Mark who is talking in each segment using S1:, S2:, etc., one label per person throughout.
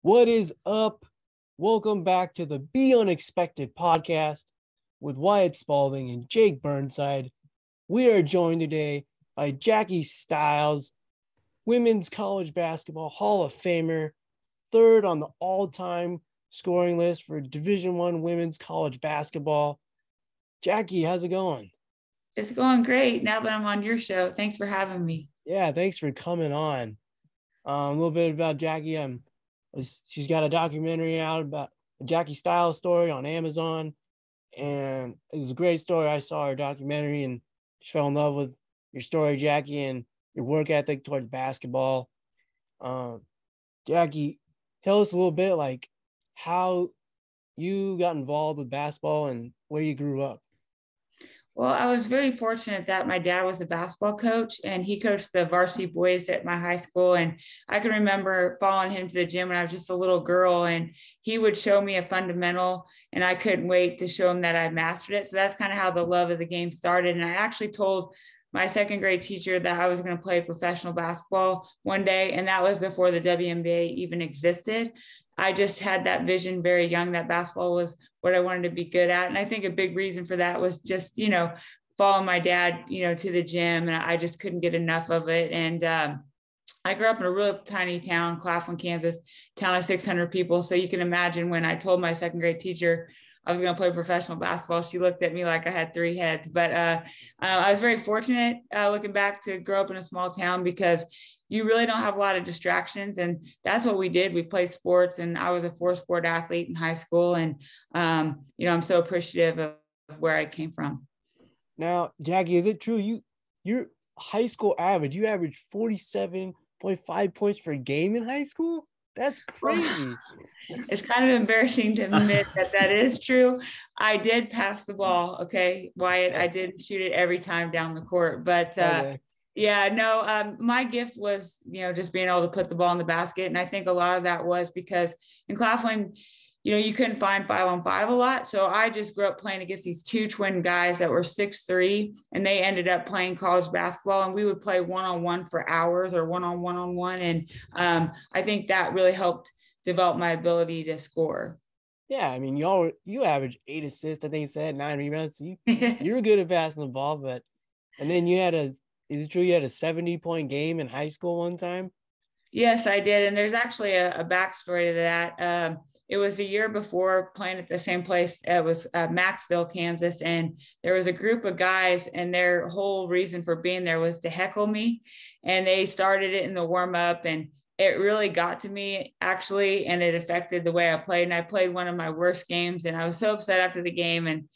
S1: What is up? Welcome back to the Be Unexpected podcast with Wyatt Spalding and Jake Burnside. We are joined today by Jackie Stiles, Women's College Basketball Hall of Famer, third on the all-time scoring list for Division I Women's College Basketball. Jackie, how's it going?
S2: It's going great now that I'm on your show. Thanks for having me.
S1: Yeah, thanks for coming on. A little bit about Jackie. She's got a documentary out about the Jackie Stiles story on Amazon, and it was a great story. I saw her documentary and fell in love with your story, Jackie, and your work ethic towards basketball. Jackie, tell us a little bit like how you got involved with basketball and where you grew up.
S2: Well, I was very fortunate that my dad was a basketball coach and he coached the varsity boys at my high school. And I can remember following him to the gym when I was just a little girl, and he would show me a fundamental and I couldn't wait to show him that I mastered it. So that's kind of how the love of the game started. And I actually told my second grade teacher that I was going to play professional basketball one day. And that was before the WNBA even existed. I just had that vision very young that basketball was what I wanted to be good at. And I think a big reason for that was just, following my dad, to the gym, and I just couldn't get enough of it. And I grew up in a real tiny town, Claflin, Kansas, town of 600 people. So you can imagine when I told my second grade teacher I was going to play professional basketball, she looked at me like I had three heads. But I was very fortunate looking back to grow up in a small town because you really don't have a lot of distractions. And that's what we did. We played sports, and I was a 4-sport athlete in high school. And, I'm so appreciative of where I came from.
S1: Now, Jackie, is it true? Your high school average, you averaged 47.5 points per game in high school? That's crazy.
S2: It's kind of embarrassing to admit that is true. I did pass the ball. Okay, Wyatt, I didn't shoot it every time down the court, but
S1: Okay.
S2: yeah, no, my gift was, just being able to put the ball in the basket. And I think a lot of that was because in Claflin, you couldn't find 5-on-5 a lot. So I just grew up playing against these two twin guys that were 6'3", and they ended up playing college basketball, and we would play one-on-one for hours or one-on-one-on-one. And I think that really helped develop my ability to score.
S1: Yeah, I mean, you averaged 8 assists, I think you said, 9 rebounds. So you were good at passing the ball, and then is it true you had a 70-point game in high school one time?
S2: Yes, I did. And there's actually a backstory to that. It was the year before playing at the same place. It was Maxville, Kansas. And there was a group of guys, and their whole reason for being there was to heckle me. And they started it in the warm up, and it really got to me, actually. And it affected the way I played. And I played one of my worst games, and I was so upset after the game. And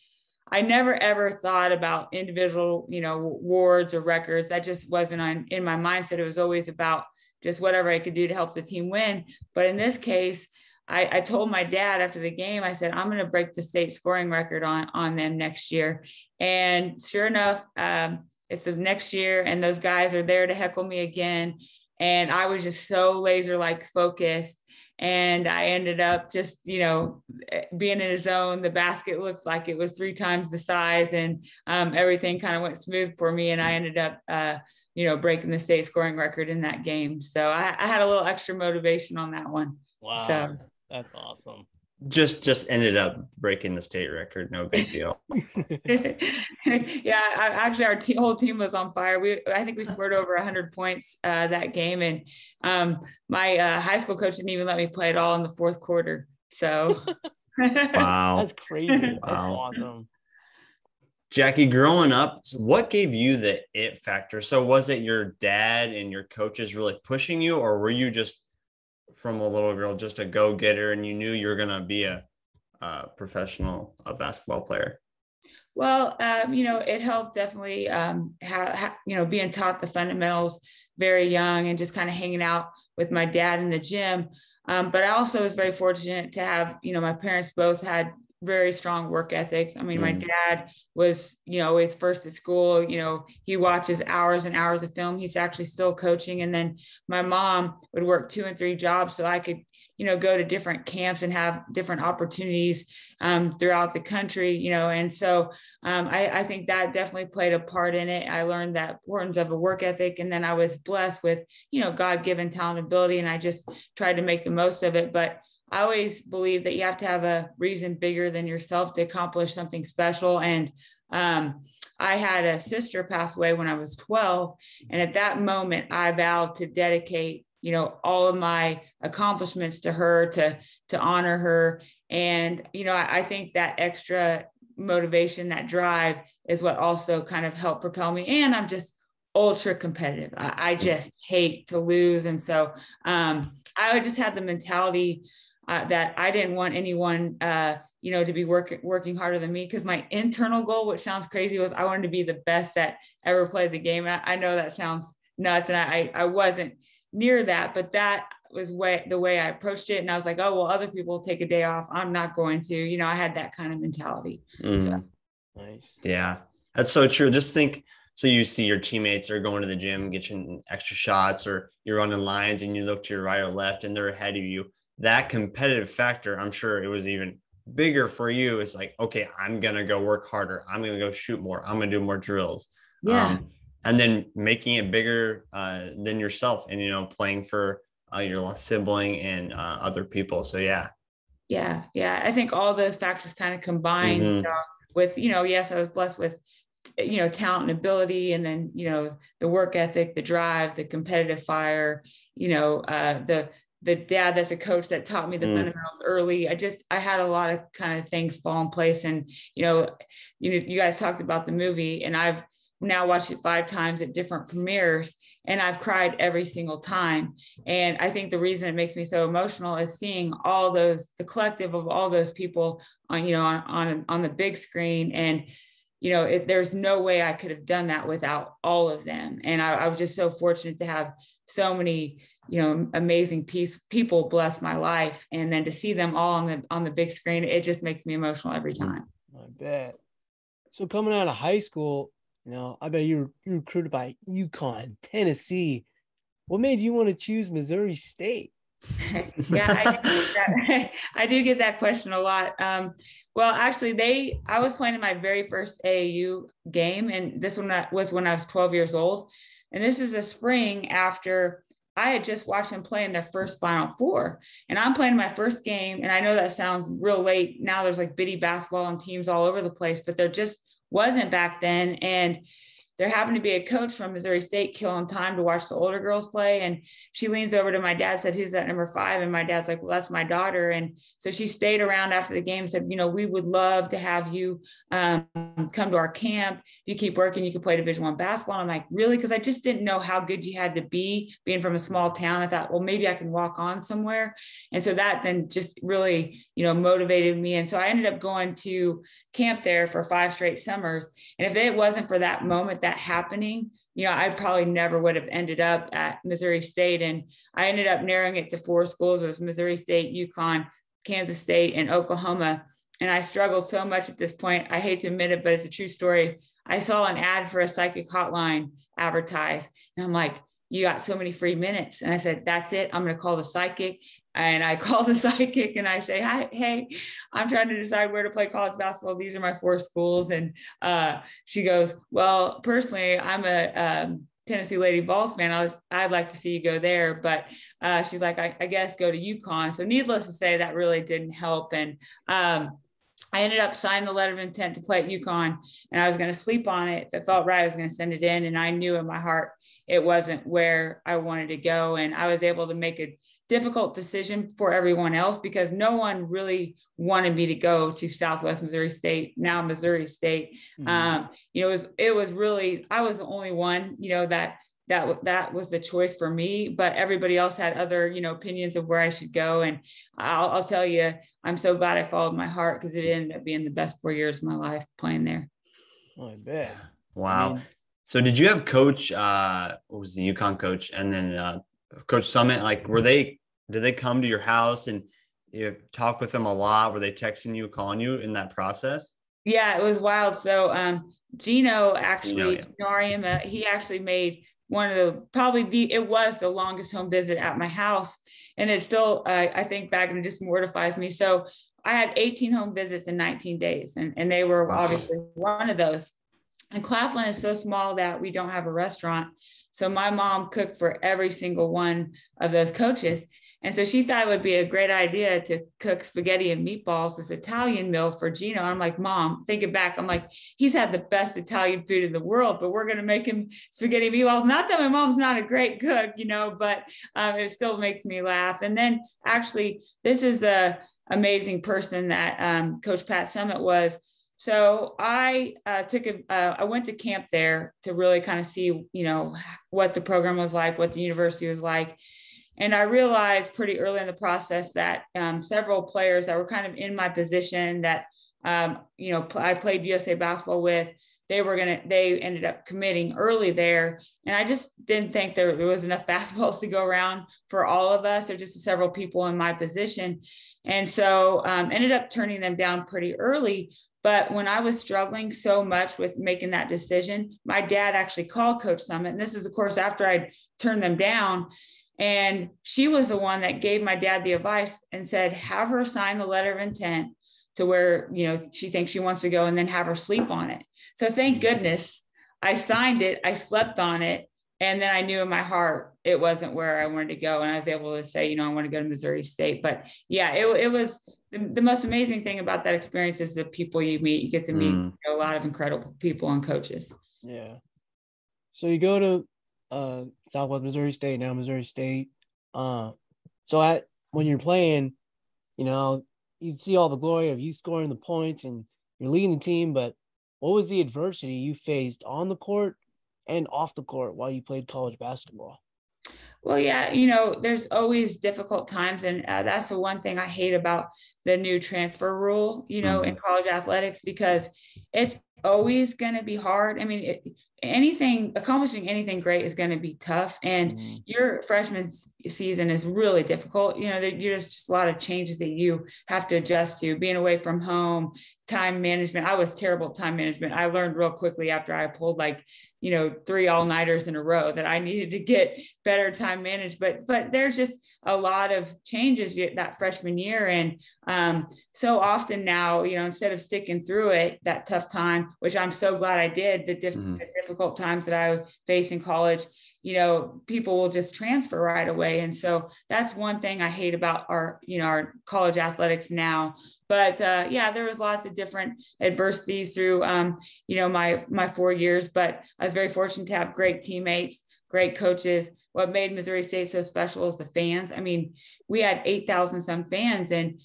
S2: I never, ever thought about individual, awards or records. That just wasn't in my mindset. It was always about just whatever I could do to help the team win. But in this case, I told my dad after the game, I said, I'm going to break the state scoring record on them next year. And sure enough, it's the next year, and those guys are there to heckle me again. And I was just so laser-like focused. And I ended up just, being in a zone. The basket looked like it was 3 times the size, and everything kind of went smooth for me. And I ended up, breaking the state scoring record in that game. So I had a little extra motivation on that one.
S1: Wow.
S2: So
S1: that's awesome.
S3: Just ended up breaking the state record. No big deal.
S2: Yeah, actually, our whole team was on fire. I think we scored over 100 points that game, and my high school coach didn't even let me play at all in the fourth quarter. So,
S3: Wow,
S1: that's crazy. Wow. That's awesome.
S3: Jackie, growing up, what gave you the it factor? So was it your dad and your coaches really pushing you, or were you just from a little girl just a go-getter and you knew you were going to be a professional basketball player?
S2: Well, it helped definitely, being taught the fundamentals very young and just kind of hanging out with my dad in the gym. But I also was very fortunate to have, my parents both had very strong work ethics. I mean, my dad was, always first at school. He watches hours and hours of film. He's actually still coaching. And then my mom would work 2 and 3 jobs so I could, go to different camps and have different opportunities throughout the country, and so I think that definitely played a part in it. I learned that importance of a work ethic, and then I was blessed with, God-given talent and ability, and I just tried to make the most of it. But I always believe that you have to have a reason bigger than yourself to accomplish something special. And I had a sister pass away when I was 12. And at that moment, I vowed to dedicate, all of my accomplishments to her, to honor her. And, I think that extra motivation, that drive is what also kind of helped propel me. And I'm just ultra competitive. I just hate to lose. And so I would just have the mentality that I didn't want anyone, to be working harder than me, because my internal goal, which sounds crazy, was I wanted to be the best that ever played the game. And I know that sounds nuts, and I wasn't near that, but that was the way I approached it. And I was like, oh, well, other people take a day off, I'm not going to, I had that kind of mentality. So.
S1: Nice.
S3: Yeah, that's so true. Just think, so you see your teammates are going to the gym, getting extra shots, or you're running lines and you look to your right or left and they're ahead of you. That competitive factor, I'm sure it was even bigger for you. It's like, okay, I'm going to go work harder. I'm going to go shoot more. I'm going to do more drills.
S2: Yeah.
S3: And then making it bigger than yourself, and, playing for your sibling and other people. So, yeah.
S2: Yeah. Yeah. I think all those factors kind of combined with, yes, I was blessed with, talent and ability, and then, the work ethic, the drive, the competitive fire, the dad that's a coach that taught me the fundamentals early. I had a lot of kind of things fall in place. And, you guys talked about the movie, and I've now watched it 5 times at different premieres, and I've cried every single time. And I think the reason it makes me so emotional is seeing the collective of all those people on the big screen. And, there's no way I could have done that without all of them. And I was just so fortunate to have so many, amazing people bless my life. And then to see them all on the big screen, it just makes me emotional every time.
S1: I bet. So coming out of high school, I bet you were recruited by UConn, Tennessee. What made you want to choose Missouri State?
S2: Yeah, I do get that question a lot. Well, actually, I was playing in my very first AAU game, and this one was when I was 12 years old. And this is a spring after I had just watched them play in their first Final Four. And I'm playing my first game, and I know that sounds real late. Now there's like bitty basketball and teams all over the place, but there just wasn't back then. And there happened to be a coach from Missouri State killing time to watch the older girls play. And she leans over to my dad, said, "Who's that number 5?" And my dad's like, "Well, that's my daughter." And so she stayed around after the game, said, "We would love to have you come to our camp. If you keep working, you can play Division I basketball." And I'm like, "Really?" Because I just didn't know how good you had to be being from a small town. I thought, well, maybe I can walk on somewhere. And so that then just really, motivated me. And so I ended up going to camp there for 5 straight summers. And if it wasn't for that moment, that happening, I probably never would have ended up at Missouri State. And I ended up narrowing it to 4 schools. It was Missouri State, UConn, Kansas State, and Oklahoma. And I struggled so much at this point. I hate to admit it, but it's a true story. I saw an ad for a psychic hotline advertised, and I'm like, "You got so many free minutes." And I said, "That's it. I'm going to call the psychic." And I call the psychic and I say, "Hi, hey, I'm trying to decide where to play college basketball. These are my 4 schools." And she goes, "Well, personally, I'm a Tennessee Lady Vols fan. I'd like to see you go there." But she's like, I guess go to UConn. So needless to say, that really didn't help. And I ended up signing the letter of intent to play at UConn, and I was going to sleep on it. If it felt right, I was going to send it in. And I knew in my heart it wasn't where I wanted to go. And I was able to make a difficult decision for everyone else, because no one really wanted me to go to Southwest Missouri State, now Missouri State. It was really, I was the only one, that was the choice for me, but everybody else had other, opinions of where I should go. And I'll tell you, I'm so glad I followed my heart, because it ended up being the best 4 years of my life playing there.
S1: Oh, I bet.
S3: Wow. So did you have coach, what was the UConn coach? And then Coach Summit, like, did they come to your house and you talk with them a lot? Were they texting you, calling you in that process?
S2: Yeah, it was wild. So Gino
S3: Gino,
S2: actually,
S3: yeah.
S2: he actually made one of it was the longest home visit at my house. And it still, I think back and it just mortifies me. So I had 18 home visits in 19 days, and they were obviously one of those. And Claflin is so small that we don't have a restaurant. So my mom cooked for every single one of those coaches. And so she thought it would be a great idea to cook spaghetti and meatballs, this Italian meal for Gino. I'm like, Mom, thinking back, I'm like, he's had the best Italian food in the world, but we're going to make him spaghetti and meatballs. Not that my mom's not a great cook, but it still makes me laugh. And then actually, this is the amazing person that Coach Pat Summit was. So I I went to camp there to really kind of see, what the program was like, what the university was like. And I realized pretty early in the process that several players that were kind of in my position that, I played USA basketball with, they ended up committing early there. And I just didn't think there was enough basketballs to go around for all of us. There's just several people in my position. And so ended up turning them down pretty early. But when I was struggling so much with making that decision, my dad actually called Coach Summit. And this is, of course, after I'd turned them down. And she was the one that gave my dad the advice and said, have her sign the letter of intent to where, she thinks she wants to go, and then have her sleep on it. So thank goodness I signed it. I slept on it. And then I knew in my heart it wasn't where I wanted to go. And I was able to say, I want to go to Missouri State. But yeah, it was the most amazing thing about that experience is the people you meet. You get to meet a lot of incredible people and coaches.
S1: Yeah. So you go to Southwest Missouri State, now Missouri State. When you're playing, you see all the glory of you scoring the points and you're leading the team, but what was the adversity you faced on the court and off the court while you played college basketball?
S2: Well, yeah, there's always difficult times. And that's the one thing I hate about the new transfer rule, in college athletics, because it's always going to be hard. I mean, accomplishing anything great is going to be tough. And your freshman season is really difficult. There's just a lot of changes that you have to adjust to, being away from home, time management. I was terrible at time management. I learned real quickly after I pulled 3 all-nighters in a row that I needed to get better time managed. But there's just a lot of changes that freshman year. And so often now, instead of sticking through it, that tough time, which I'm so glad I did, the difficult times that I faced in college, people will just transfer right away. And so that's one thing I hate about our college athletics now. But there was lots of different adversities through, my 4 years, but I was very fortunate to have great teammates, great coaches. What made Missouri State so special is the fans. I mean, we had 8,000 some fans, and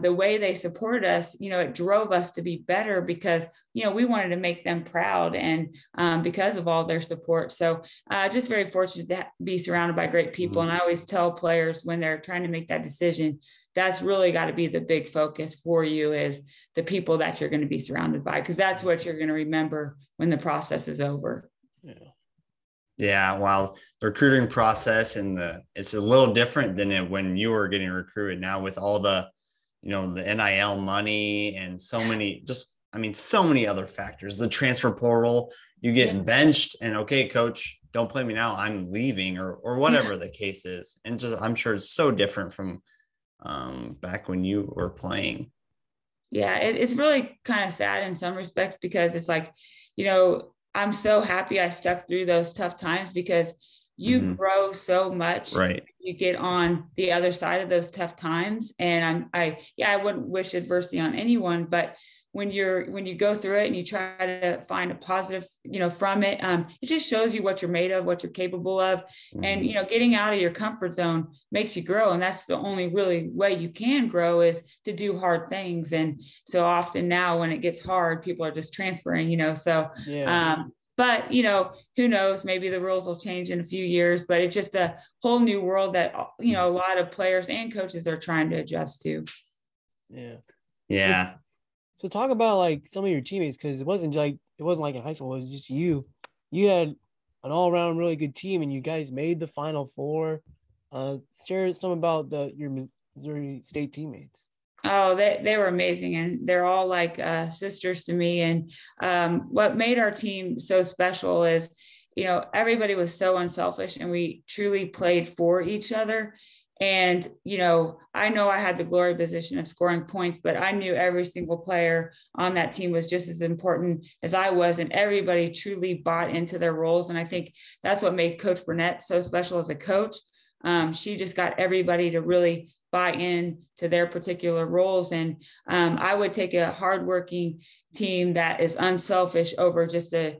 S2: the way they supported us, it drove us to be better because, we wanted to make them proud, and because of all their support. So just very fortunate to be surrounded by great people. And I always tell players when they're trying to make that decision, that's really got to be the big focus for you, is the people that you're going to be surrounded by, because that's what you're going to remember when the process is over.
S3: Yeah, well, the recruiting process it's a little different than when you were getting recruited now with all the, the NIL money and so many other factors. The transfer portal, you get benched and okay, coach, don't play me now, I'm leaving, or whatever the case is. And just, I'm sure it's so different from back when you were playing.
S2: Yeah, it's really kind of sad in some respects, because it's like, I'm so happy I stuck through those tough times, because you grow so much.
S3: Right.
S2: You get on the other side of those tough times. And I wouldn't wish adversity on anyone, but when you go through it and you try to find a positive, from it, it just shows you what you're made of, what you're capable of. And, getting out of your comfort zone makes you grow. And that's the only really way you can grow, is to do hard things. And so often now when it gets hard, people are just transferring, but, who knows, maybe the rules will change in a few years, but it's just a whole new world that, a lot of players and coaches are trying to adjust to.
S1: Yeah.
S3: Yeah.
S1: So talk about some of your teammates, because it wasn't like in high school, it was just you. You had an all-around really good team, and you guys made the Final Four. Share some about your Missouri State teammates?
S2: Oh, they were amazing, and they're all like sisters to me. And what made our team so special is, everybody was so unselfish, and we truly played for each other. And I know I had the glory position of scoring points, but I knew every single player on that team was just as important as I was, and everybody truly bought into their roles. And I think that's what made Coach Burnett so special as a coach. She just got everybody to really buy in to their particular roles. And I would take a hardworking team that is unselfish over just a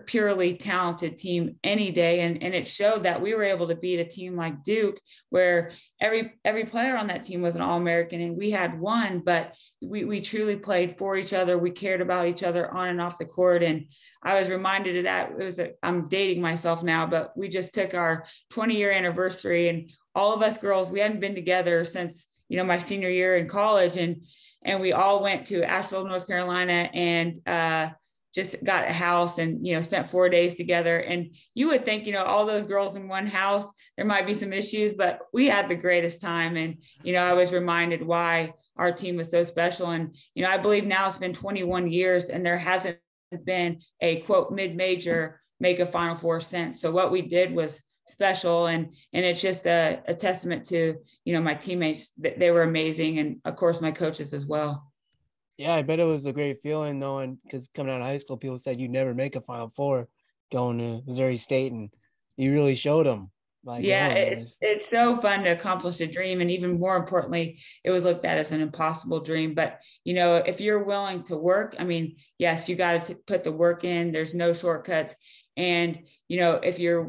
S2: purely talented team any day. And it showed that we were able to beat a team like Duke, where every player on that team was an All-American, and we had one, but we truly played for each other. We cared about each other on and off the court. And I was reminded of that. I'm dating myself now, but we just took our 20-year anniversary, and all of us girls, we hadn't been together since, my senior year in college. And we all went to Asheville, North Carolina, and just got a house and, spent 4 days together. And you would think, all those girls in one house, there might be some issues, but we had the greatest time. And, I was reminded why our team was so special. And, I believe now it's been 21 years and there hasn't been a quote mid-major make a Final Four since. So what we did was special, and it's just a testament to my teammates. They were amazing, and of course my coaches as well.
S1: Yeah, I bet it was a great feeling knowing, because coming out of high school, people said you'd never make a Final Four going to Missouri State, and you really showed them.
S2: It's so fun to accomplish a dream, and even more importantly, it was looked at as an impossible dream. But if you're willing to work, yes, you got to put the work in. There's no shortcuts. And, if you're,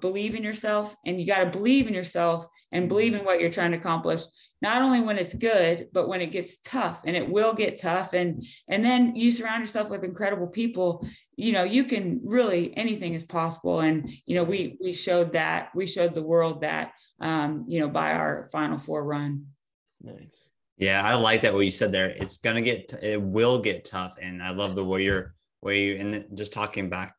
S2: believe in yourself, and you got to believe in yourself and believe in what you're trying to accomplish, not only when it's good, but when it gets tough, and it will get tough. And then you surround yourself with incredible people, you can really, anything is possible. And, we showed that, we showed the world that, by our Final Four run.
S1: Nice.
S3: Yeah. I like that. What you said there, it will get tough. And I love the way you, and just talking back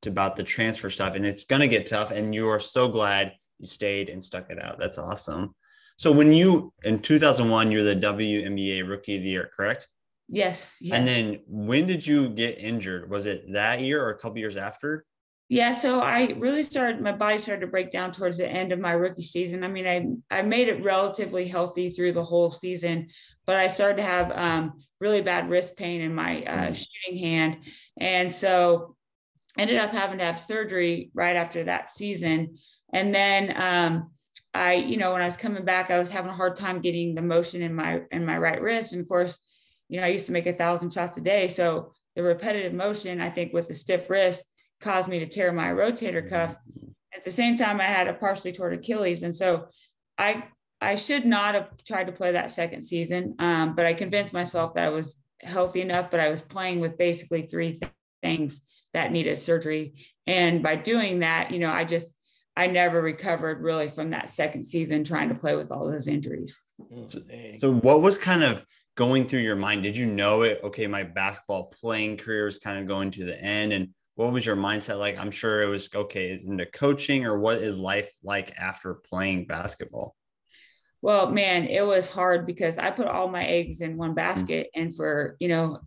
S3: about the transfer stuff, and it's going to get tough, and you are so glad you stayed and stuck it out. That's awesome. So when in 2001, you're the WNBA Rookie of the Year, correct?
S2: Yes.
S3: And then when did you get injured? Was it that year or a couple years after?
S2: Yeah. So my body started to break down towards the end of my rookie season. I made it relatively healthy through the whole season, but I started to have really bad wrist pain in my shooting hand. And so ended up having to have surgery right after that season. And then when I was coming back, I was having a hard time getting the motion in my right wrist. And of course, I used to make 1,000 shots a day. So the repetitive motion, I think with a stiff wrist, caused me to tear my rotator cuff. At the same time, I had a partially torn Achilles. And so I should not have tried to play that second season. But I convinced myself that I was healthy enough, but I was playing with basically three things that needed surgery. And by doing that, I never recovered really from that second season trying to play with all those injuries.
S3: So what was kind of going through your mind? Did you know it? Okay, my basketball playing career is kind of going to the end. And what was your mindset like? I'm sure it was, okay, is into coaching, or what is life like after playing basketball?
S2: Well, man, it was hard because I put all my eggs in one basket. And for,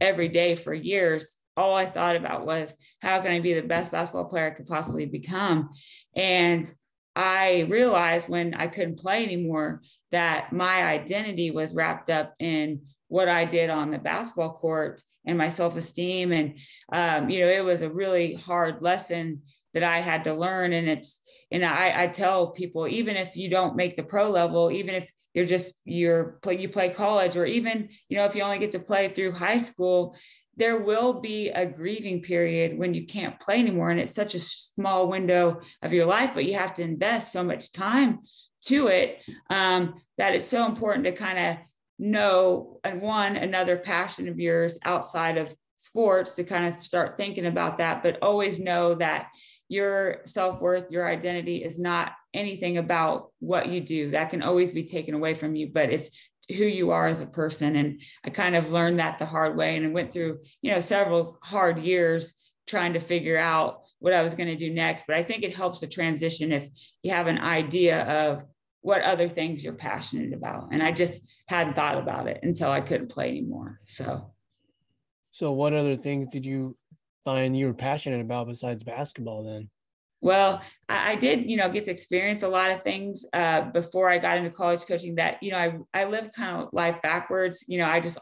S2: every day for years, all I thought about was, how can I be the best basketball player I could possibly become? And I realized when I couldn't play anymore that my identity was wrapped up in what I did on the basketball court and my self-esteem. And, it was a really hard lesson that I had to learn. And I tell people, even if you don't make the pro level, even if you play college, or even, if you only get to play through high school, there will be a grieving period when you can't play anymore. And it's such a small window of your life, but you have to invest so much time to it, that it's so important to kind of know another passion of yours outside of sports, to kind of start thinking about that, but always know that your self-worth, your identity is not anything about what you do. That can always be taken away from you, but it's who you are as a person. And I kind of learned that the hard way, and I went through, several hard years trying to figure out what I was going to do next. But I think it helps to transition if you have an idea of what other things you're passionate about. And I just hadn't thought about it until I couldn't play anymore.
S1: So what other things did you find you were passionate about besides basketball then?
S2: Well, I did, get to experience a lot of things before I got into college coaching that, I lived kind of life backwards.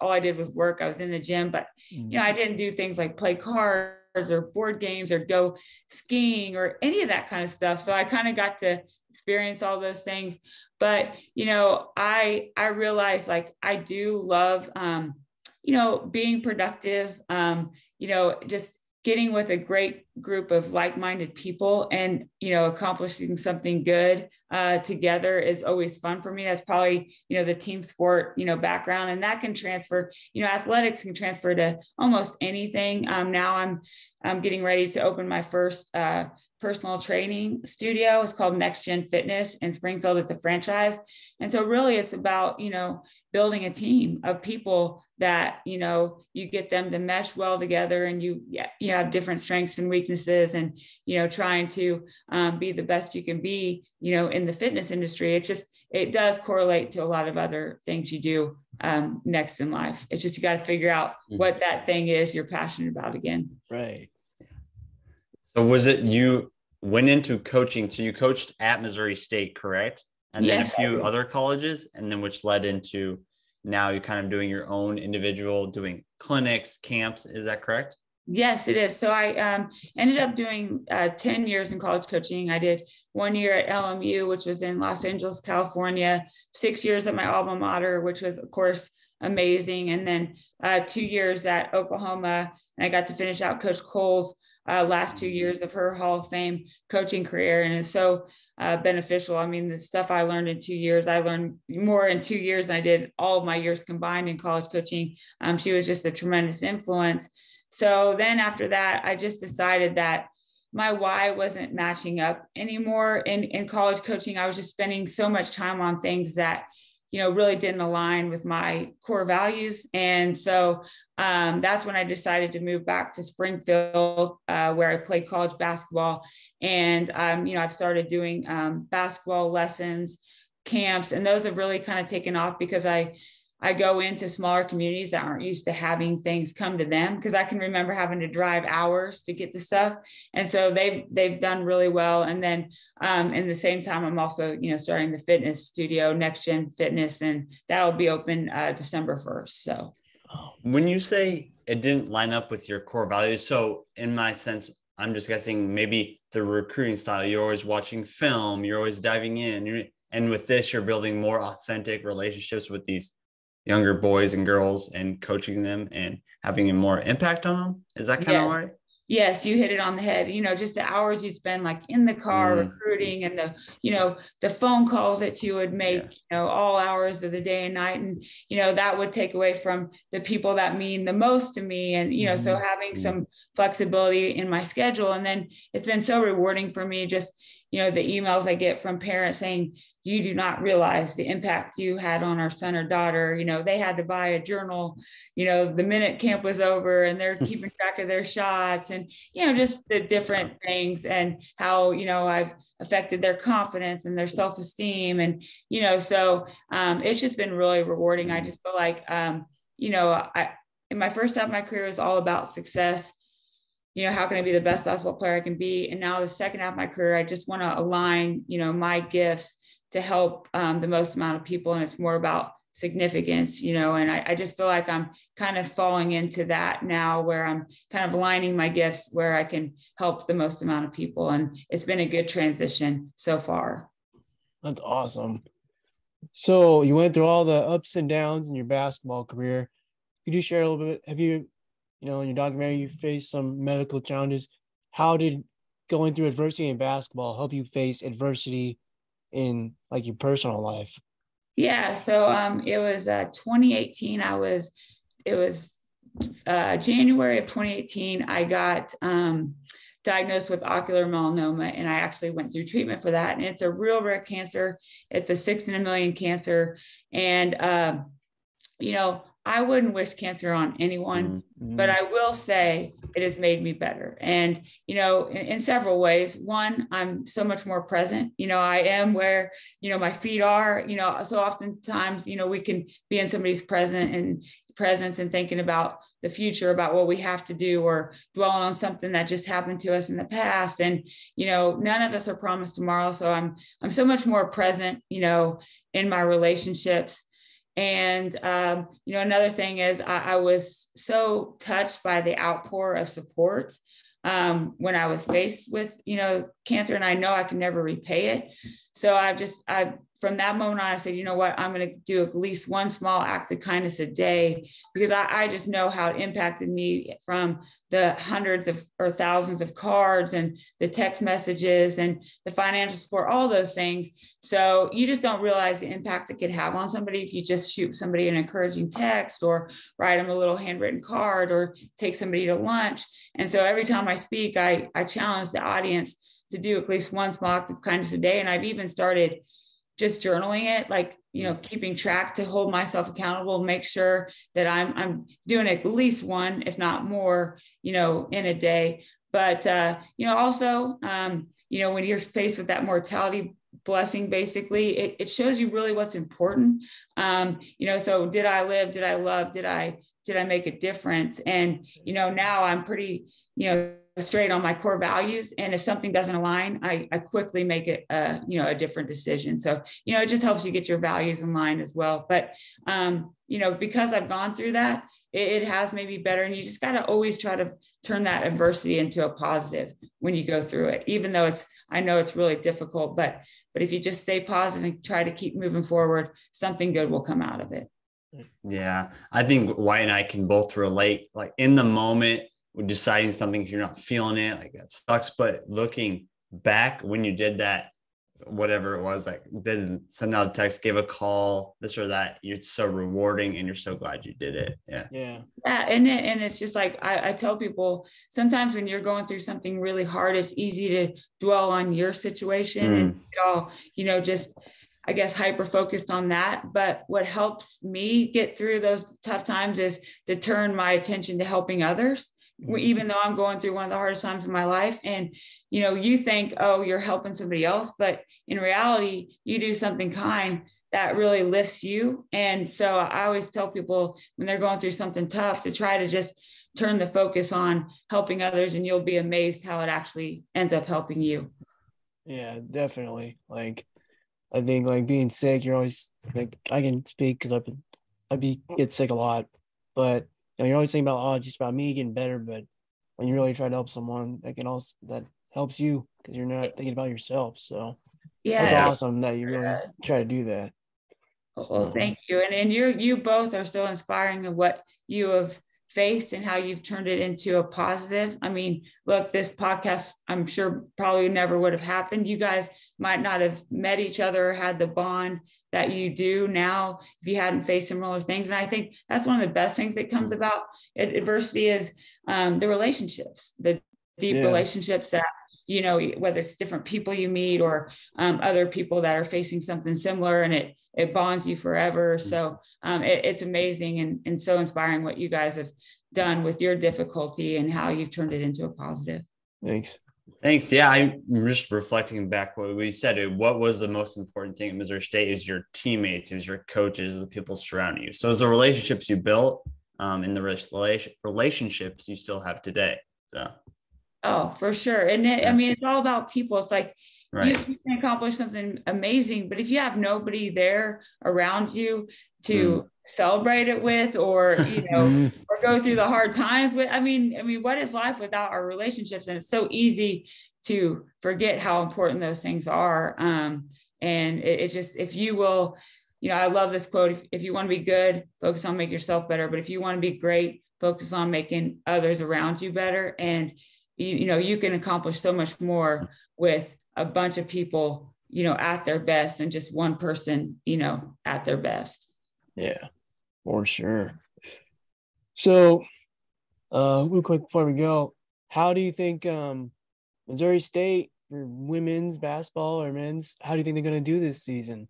S2: All I did was work. I was in the gym, but, I didn't do things like play cards or board games or go skiing or any of that kind of stuff. So I kind of got to experience all those things. But, I realized like I do love, being productive, just getting with a great group of like-minded people and, accomplishing something good together is always fun for me. That's probably, the team sport, background, and that can transfer, athletics can transfer to almost anything. Now I'm getting ready to open my first personal training studio. It's called Next Gen Fitness in Springfield. It's a franchise. And so really it's about, building a team of people that, you get them to mesh well together, and you have different strengths and weaknesses, and, trying to be the best you can be, in the fitness industry. It does correlate to a lot of other things you do next in life. It's just, you got to figure out what that thing is you're passionate about again.
S1: Right.
S3: So was it you went into coaching? So you coached at Missouri State, correct? And then a few other colleges, and then which led into now you're kind of doing your own individual, doing clinics, camps. Is that correct?
S2: Yes, it is. So I ended up doing 10 years in college coaching. I did 1 year at LMU, which was in Los Angeles, California, 6 years at my alma mater, which was, of course, amazing. And then 2 years at Oklahoma. And I got to finish out Coach Cole's last 2 years of her Hall of Fame coaching career. And it's so beneficial. I mean, the stuff I learned in 2 years, I learned more in 2 years than I did all of my years combined in college coaching. She was just a tremendous influence. So then after that, I just decided that my why wasn't matching up anymore in college coaching. I was just spending so much time on things that, really didn't align with my core values. And so that's when I decided to move back to Springfield, where I played college basketball. And, I've started doing basketball lessons, camps, and those have really kind of taken off because I go into smaller communities that aren't used to having things come to them, because I can remember having to drive hours to get to stuff. And so they've done really well. And then in the same time, I'm also, starting the fitness studio, Next Gen Fitness, and that'll be open December 1st. So
S3: when you say it didn't line up with your core values, so in my sense, I'm just guessing maybe the recruiting style, you're always watching film, you're always diving in. And with this, you're building more authentic relationships with these younger boys and girls and coaching them and having a more impact on them. Is that kind of right?
S2: Yes, you hit it on the head. Just the hours you spend like in the car recruiting, and the phone calls that you would make, all hours of the day and night. And, that would take away from the people that mean the most to me. And, so having some flexibility in my schedule. And then it's been so rewarding for me, just, the emails I get from parents saying, you do not realize the impact you had on our son or daughter. They had to buy a journal, the minute camp was over, and they're keeping track of their shots, and, just the different things, and how, I've affected their confidence and their self-esteem. And, so it's just been really rewarding. I just feel like, in my first half of my career was all about success. How can I be the best basketball player I can be? And now the second half of my career, I just want to align, my gifts to help the most amount of people. And it's more about significance, and I just feel like I'm kind of falling into that now, where I'm kind of aligning my gifts where I can help the most amount of people. And it's been a good transition so far.
S1: That's awesome. So you went through all the ups and downs in your basketball career. Could you share a little bit? Have you, in your documentary, you faced some medical challenges. How did going through adversity in basketball help you face adversity in like your personal life?
S2: Yeah. So it was 2018. It was January of 2018. I got diagnosed with ocular melanoma, and I actually went through treatment for that. And it's a real rare cancer. It's a 6 in a million cancer. And, I wouldn't wish cancer on anyone,
S1: Mm-hmm.
S2: but I will say it has made me better. And, in several ways. One, I'm so much more present. I am where, my feet are, so oftentimes, we can be in somebody's presence and thinking about the future, about what we have to do, or dwelling on something that just happened to us in the past. And, none of us are promised tomorrow. So I'm so much more present, in my relationships. And, another thing is I was so touched by the outpour of support when I was faced with, cancer, and I know I can never repay it. So from that moment on, I said, you know what, I'm going to do at least one small act of kindness a day, because I just know how it impacted me, from the hundreds of or thousands of cards and the text messages and the financial support, all those things. So you just don't realize the impact it could have on somebody if you just shoot somebody an encouraging text, or write them a little handwritten card, or take somebody to lunch. And so every time I speak, I challenge the audience to do at least one small act of kindness a day. And I've even started just journaling it, like, keeping track to hold myself accountable, make sure that I'm doing at least one, if not more, in a day. But, also, when you're faced with that mortality blessing, basically, it shows you really what's important. So did I live? Did I love? Did I make a difference? And, now I'm pretty, straight on my core values. And if something doesn't align, I quickly make it, a different decision. So, it just helps you get your values in line as well. But, because I've gone through that, it has made me better. And you just got to always try to turn that adversity into a positive when you go through it, even though I know it's really difficult, but if you just stay positive and try to keep moving forward, something good will come out of it.
S3: Yeah. I think Wyatt and I can both relate, like in the moment, when deciding something, if you're not feeling it, like that sucks. But looking back when you did that, whatever it was, like didn't send out a text, gave a call, this or that, it's so rewarding and you're so glad you did it.
S2: Yeah. And it's just like, I tell people, sometimes when you're going through something really hard, it's easy to dwell on your situation and all, just, I guess, hyper focused on that. But what helps me get through those tough times is to turn my attention to helping others, even though I'm going through one of the hardest times in my life. And, you think, oh, you're helping somebody else, but in reality, you do something kind that really lifts you. And so I always tell people when they're going through something tough to try to just turn the focus on helping others, and you'll be amazed how it actually ends up helping you.
S1: Yeah, definitely. Like, I think, like, being sick, you're always, like, I can speak because get sick a lot, but you're always thinking about, just about me getting better. But when you really try to help someone, that helps you, because you're not thinking about yourself. So that's awesome that you really try to do that.
S2: Well, thank you. And you both are so inspiring of what you have faced and how you've turned it into a positive. I mean, look, this podcast, I'm sure probably never would have happened. You guys might not have met each other or had the bond that you do now if you hadn't faced similar things. And I think that's one of the best things that comes about adversity is the relationships, the deep relationships that, whether it's different people you meet or other people that are facing something similar, and it bonds you forever. So it's amazing and so inspiring what you guys have done with your difficulty and how you've turned it into a positive.
S3: Thanks. Yeah, I'm just reflecting back what we said. What was the most important thing at Missouri State? It was your teammates, it was your coaches, the people surrounding you. So it's the relationships you built and the relationships you still have today. So.
S2: Oh, for sure. And I mean, it's all about people. It's like, you can accomplish something amazing, but if you have nobody there around you to celebrate it with, or, or go through the hard times with, I mean, what is life without our relationships? And it's so easy to forget how important those things are. And it just, if you will, I love this quote. If you want to be good, focus on making yourself better. But if you want to be great, focus on making others around you better. And, you can accomplish so much more with a bunch of people, at their best, and just one person, at their best.
S1: Yeah, for sure. So, real quick before we go, how do you think Missouri State for women's basketball or men's, how do you think they're going to do this season?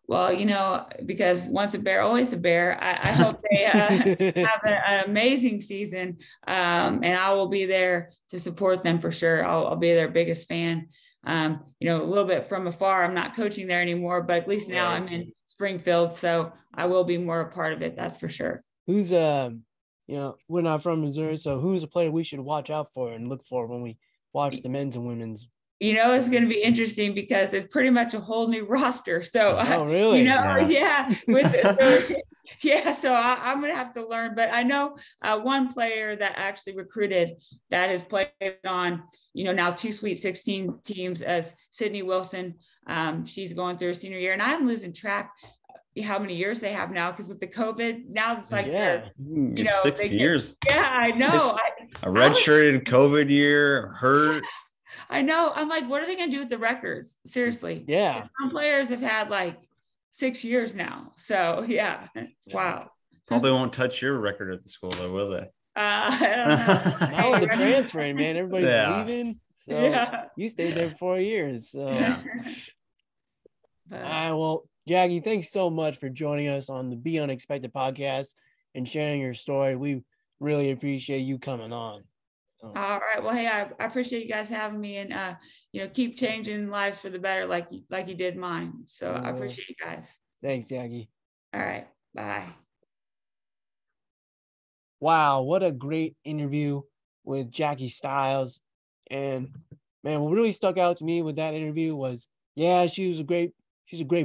S2: Well, because once a bear, always a bear. I hope they have an amazing season, and I will be there to support them for sure. I'll be their biggest fan. A little bit from afar. I'm not coaching there anymore, but at least now I'm in Springfield, so I will be more a part of it. That's for sure.
S1: Who's we're not from Missouri, so who's a player we should watch out for and look for when we watch the men's and women's?
S2: It's going to be interesting because it's pretty much a whole new roster. So,
S1: really?
S2: Yeah. So I'm going to have to learn. But I know one player that actually recruited that has played on, now 2 Sweet 16 teams as Sydney Wilson. She's going through her senior year, and I'm losing track how many years they have now, because with the COVID now it's like
S3: 6 years.
S2: I know.
S3: A redshirted COVID year, hurt.
S2: I know. I'm like, what are they going to do with the records? Seriously.
S1: Yeah.
S2: Some players have had like 6 years now. So yeah, it's wow.
S3: Probably won't touch your record at the school though, will they?
S2: I don't know.
S1: Now with the transferring, man, everybody's leaving. So you stayed there for 4 years. So
S2: But,
S1: all right, well, Jackie, thanks so much for joining us on the Be Unexpected podcast and sharing your story. We really appreciate you coming on.
S2: All right. Well, hey, I appreciate you guys having me, and keep changing lives for the better, like you did mine. So I appreciate you guys.
S1: Thanks, Jackie.
S2: All right. Bye.
S1: Wow, what a great interview with Jackie Stiles. And man, what really stuck out to me with that interview was, she's a great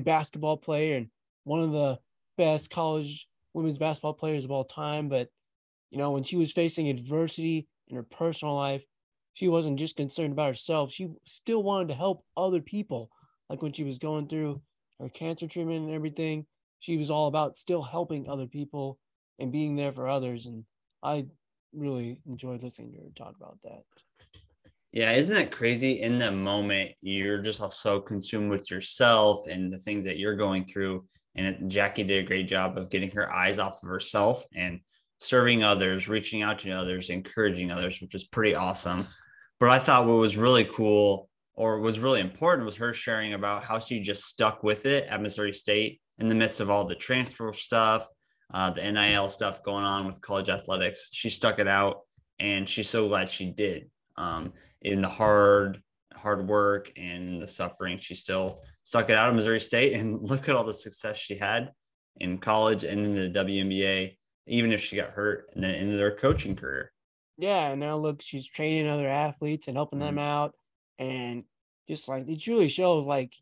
S1: basketball player and one of the best college women's basketball players of all time. But when she was facing adversity in her personal life, she wasn't just concerned about herself. She still wanted to help other people. Like when she was going through her cancer treatment and everything, she was all about still helping other people and being there for others. And I really enjoyed listening to her talk about that.
S3: Yeah, isn't that crazy? In the moment, you're just so consumed with yourself and the things that you're going through. And Jackie did a great job of getting her eyes off of herself and serving others, reaching out to others, encouraging others, which is pretty awesome. But I thought what was really cool or was really important was her sharing about how she just stuck with it at Missouri State in the midst of all the transfer stuff, the NIL stuff going on with college athletics. She stuck it out, and she's so glad she did. In the hard work and the suffering, she still stuck it out at Missouri State, and look at all the success she had in college and in the WNBA, even if she got hurt, and then into their coaching career.
S1: Yeah, and now look, she's training other athletes and helping them out. And just like, it truly shows, like,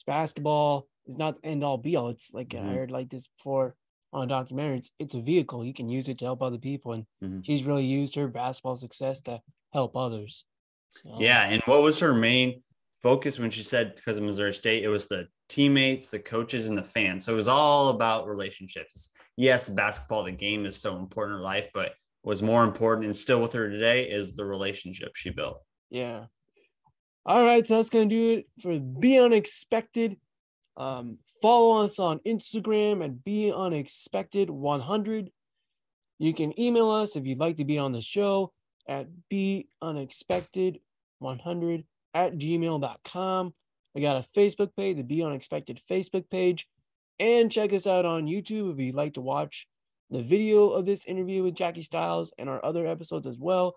S1: basketball is not the end all be all. It's like, I heard like this before on a documentary, it's a vehicle. You can use it to help other people. And she's really used her basketball success to help others.
S3: Yeah. And what was her main focus when she said, because of Missouri State, it was the teammates, the coaches, and the fans. So it was all about relationships. Yes, basketball, the game, is so important in her life, but was more important and still with her today is the relationship she built.
S1: Yeah. All right. So that's going to do it for Be Unexpected. Follow us on Instagram at BeUnexpected100. You can email us if you'd like to be on the show at beunexpected100@gmail.com. We got a Facebook page, the Be Unexpected Facebook page, and check us out on YouTube if you'd like to watch the video of this interview with Jackie Stiles and our other episodes as well.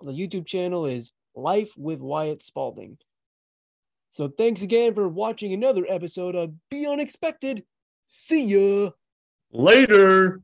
S1: The YouTube channel is Life with Wyatt Spalding. So thanks again for watching another episode of Be Unexpected. See ya.
S3: Later.